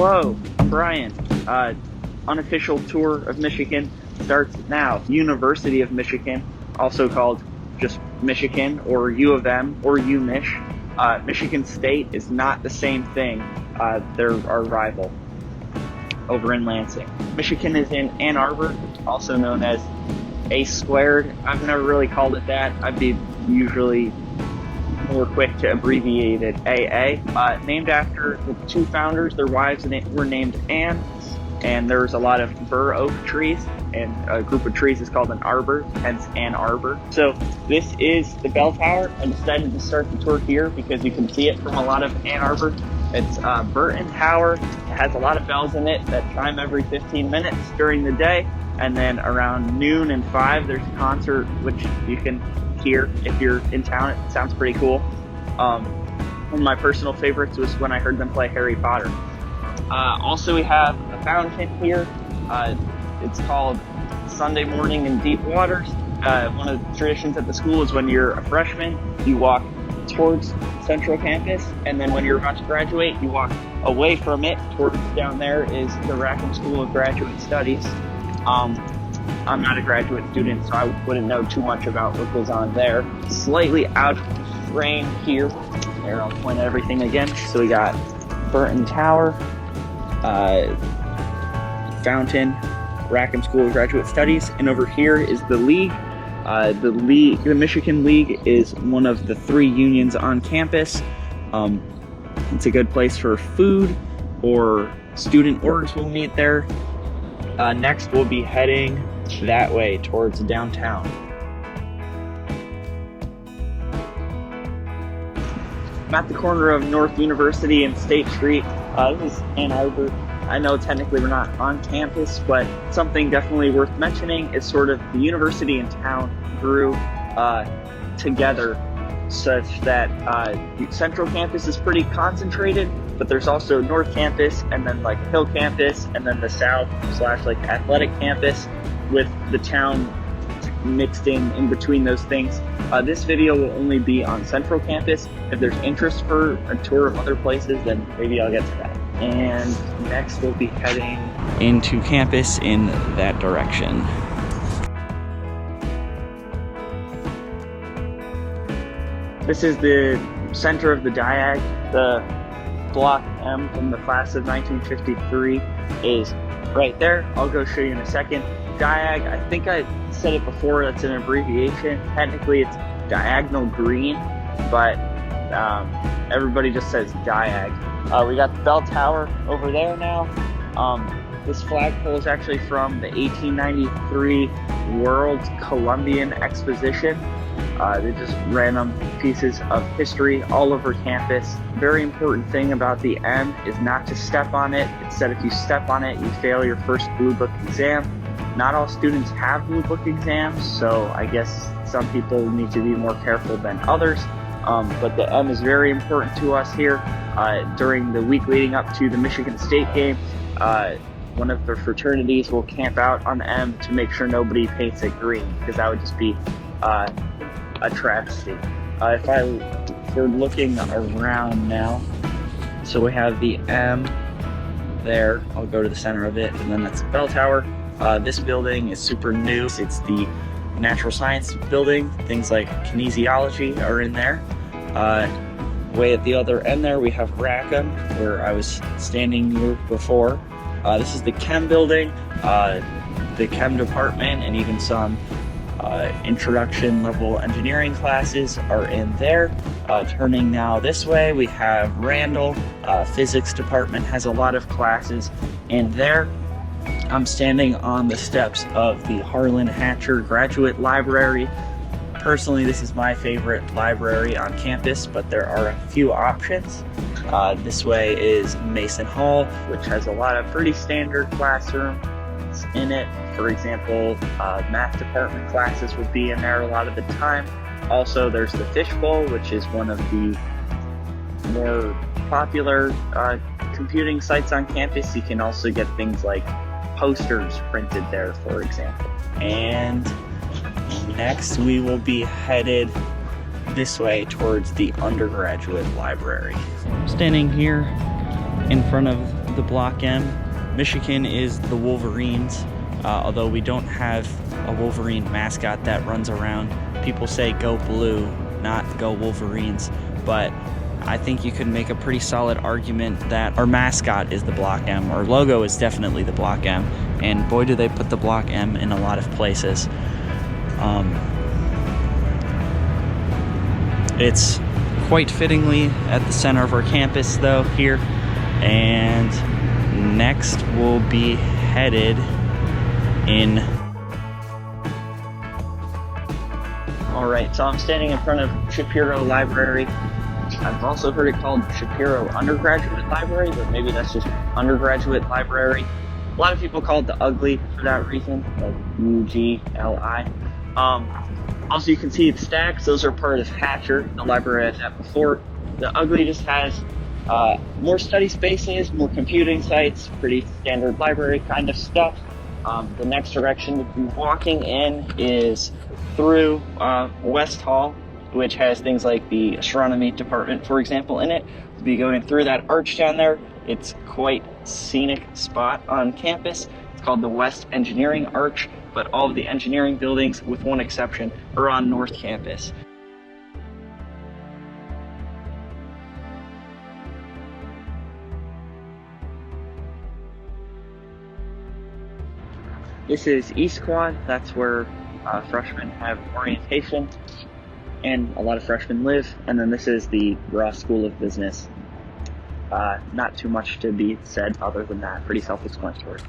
Hello, I'm Brian. Unofficial tour of Michigan starts now. University of Michigan, also called just Michigan or U of M or UMich. Michigan State is not the same thing. They're our rival over in Lansing. Michigan is in Ann Arbor, also known as A squared. I've never really called it that. I'd be usually more quick to abbreviate it AA. Named after the two founders, their wives were named Ann, and there's a lot of bur oak trees, and a group of trees is called an arbor, hence Ann Arbor. So this is the bell tower. I decided to start the tour here because you can see it from a lot of Ann Arbor. It's Burton Tower. It has a lot of bells in it that chime every 15 minutes during the day, and then around noon and 5 there's a concert which you can hear if you're in town. It sounds pretty cool. One of my personal favorites was when I heard them play Harry Potter. Also, we have a fountain here. It's called Sunday Morning in Deep Waters. One of the traditions at the school is when you're a freshman, you walk towards Central Campus, and then when you're about to graduate, you walk away from it. Towards down there is the Rackham School of Graduate Studies. I'm not a graduate student, so I wouldn't know too much about what goes on there. Slightly out of frame here. There, I'll point at everything again. So we got Burton Tower, fountain, Rackham School of Graduate Studies, and over here is the League. The Michigan League is one of the 3 unions on campus. It's a good place for food, or student orgs will meet there. Next, we'll be heading that way towards downtown. I'm at the corner of North University and State Street. This is Ann Arbor. I know technically we're not on campus, but something definitely worth mentioning is sort of the university and town grew together, such that Central Campus is pretty concentrated, but there's also North Campus, and then like Hill Campus, and then the South / like Athletic Campus, with the town mixed in between those things. This video will only be on Central Campus. If there's interest for a tour of other places, then maybe I'll get to that. And next we'll be heading into campus in that direction. This is the center of the diag. The block M from the class of 1953 is right there. I'll go show you in a second. Diag, I think I said it before, that's an abbreviation. Technically it's diagonal green, but everybody just says diag. We got the bell tower over there now. This flagpole is actually from the 1893 World Columbian Exposition. They're just random pieces of history all over campus. Very important thing about the M is not to step on it. Instead, if you step on it, you fail your first Blue Book exam. Not all students have Blue Book exams, so I guess some people need to be more careful than others. But the M is very important to us here. During the week leading up to the Michigan State game, one of the fraternities will camp out on the M to make sure nobody paints it green, because that would just be a travesty. If we're looking around now, so we have the M there. I'll go to the center of it, and then that's the bell tower. This building is super new. It's the natural science building. Things like kinesiology are in there. Way at the other end there, we have Rackham, where I was standing near before. This is the chem building, the chem department, and even some introduction level engineering classes are in there. Turning now this way, we have Randall. Physics department has a lot of classes in there. I'm standing on the steps of the Harlan Hatcher Graduate Library. Personally, this is my favorite library on campus, but there are a few options. This way is Mason Hall, which has a lot of pretty standard classrooms in it. For example, math department classes would be in there a lot of the time. Also, there's the Fishbowl, which is one of the more popular computing sites on campus. You can also get things like posters printed there, for example. And next we will be headed this way towards the undergraduate library. I'm standing here in front of the Block M. Michigan is the Wolverines, although we don't have a Wolverine mascot that runs around. People say go blue, not go Wolverines, but I think you could make a pretty solid argument that our mascot is the Block M. Our logo is definitely the Block M, and boy do they put the Block M in a lot of places. It's quite fittingly at the center of our campus though here, and next we'll be headed in. Alright, so I'm standing in front of Shapiro Library. I've also heard it called Shapiro Undergraduate Library, but maybe that's just Undergraduate Library. A lot of people call it the Ugly for that reason, like UGLI. Also, you can see it's stacks. Those are part of Hatcher, the library I've had before. The Ugly just has more study spaces, more computing sites, pretty standard library kind of stuff. The next direction to be walking in is through West Hall, which has things like the astronomy department, for example, in it. We'll be going through that arch down there. It's quite scenic spot on campus. It's called the West Engineering Arch, but all of the engineering buildings, with one exception, are on North Campus. This is East Quad. That's where freshmen have orientation, and a lot of freshmen live. And then this is the Ross School of Business. Not too much to be said other than that. Pretty self-explanatory.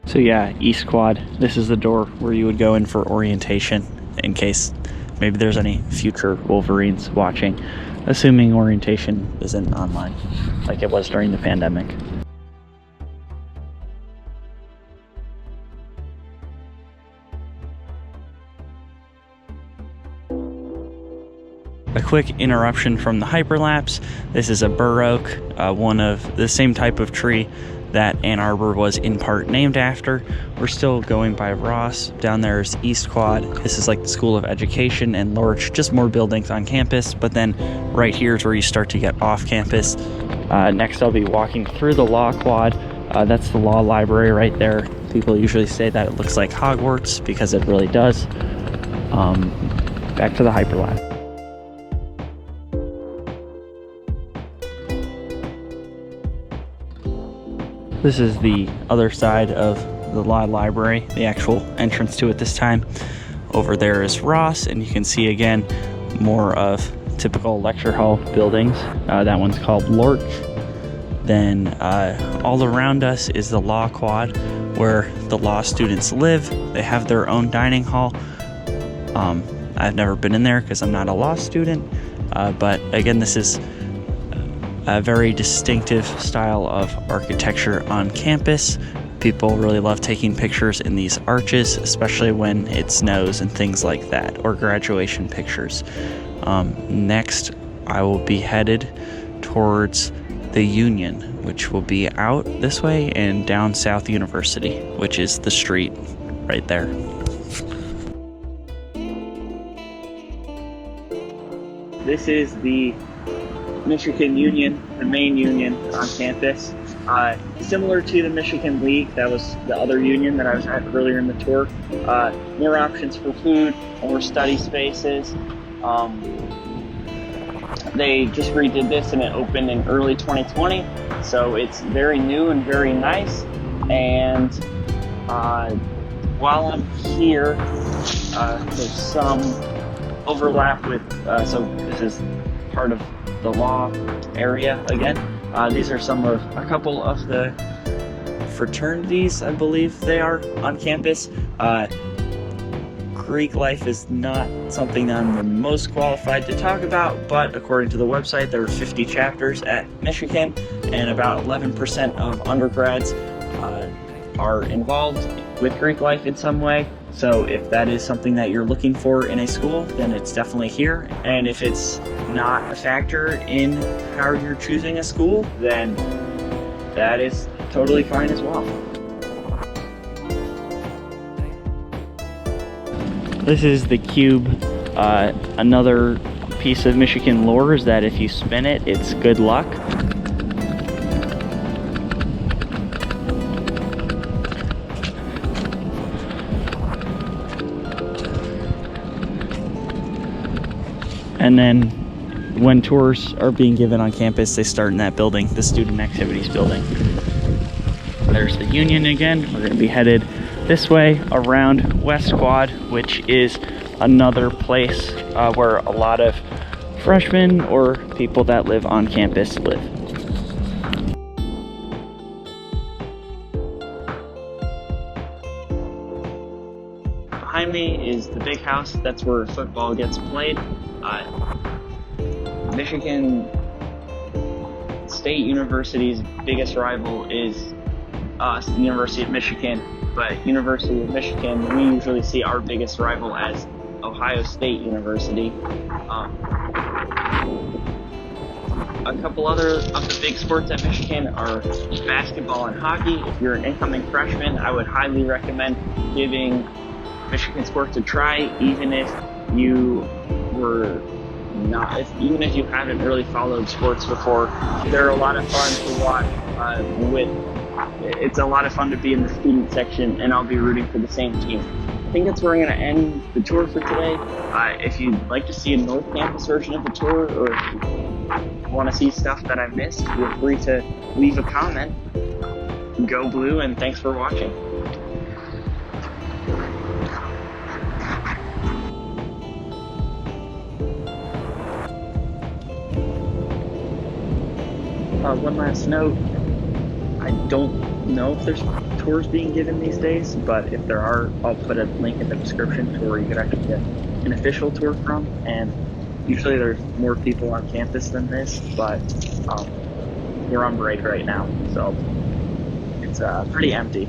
So yeah, East Quad. This is the door where you would go in for orientation, in case maybe there's any future Wolverines watching, assuming orientation isn't online like it was during the pandemic. A quick interruption from the hyperlapse. This is a bur oak, one of the same type of tree that Ann Arbor was in part named after. We're still going by Ross. Down there is East Quad. This is like the School of Education, and Lorch, just more buildings on campus. But then right here is where you start to get off campus. Next I'll be walking through the Law Quad. That's the law library right there. People usually say that it looks like Hogwarts because it really does. Back to the hyperlapse. This is the other side of the law library, the actual entrance to it this time. Over there is Ross, and you can see again more of typical lecture hall buildings. That one's called Lorch. Then all around us is the Law Quad, where the law students live. They have their own dining hall. I've never been in there because I'm not a law student, but again, this is a very distinctive style of architecture on campus. People really love taking pictures in these arches, especially when it snows and things like that, or graduation pictures. Next, I will be headed towards the Union, which will be out this way, and down South University, which is the street right there. This is the Michigan Union, the main union on campus. Similar to the Michigan League, that was the other union that I was at earlier in the tour. More options for food, more study spaces. They just redid this and it opened in early 2020, so it's very new and very nice. And while I'm here, there's some overlap with, so this is part of the law area again. These are a couple of the fraternities, I believe they are, on campus. Greek life is not something I'm the most qualified to talk about, but according to the website, there are 50 chapters at Michigan, and about 11% of undergrads are involved with Greek life in some way. So if that is something that you're looking for in a school, then it's definitely here. And if it's not a factor in how you're choosing a school, then that is totally fine as well. This is the Cube, another piece of Michigan lore is that if you spin it, it's good luck. And then when tours are being given on campus, they start in that building, the student activities building. There's the Union again. We're going to be headed this way around West Quad, which is another place where a lot of freshmen or people that live on campus live. Behind me is the big house. That's where football gets played. Michigan State University's biggest rival is the University of Michigan, but University of Michigan, we usually see our biggest rival as Ohio State University. A couple other of the big sports at Michigan are basketball and hockey. If you're an incoming freshman, I would highly recommend giving Michigan sports a try, even if you haven't really followed sports before. They're a lot of fun to watch. It's a lot of fun to be in the student section, and I'll be rooting for the same team. I think that's where I'm going to end the tour for today. If you'd like to see a North Campus version of the tour, or if you want to see stuff that I missed, feel free to leave a comment. Go Blue, and thanks for watching. One last note, I don't know if there's tours being given these days, but if there are, I'll put a link in the description to where you could actually get an official tour from, and usually there's more people on campus than this, but we're on break right now, so it's pretty empty.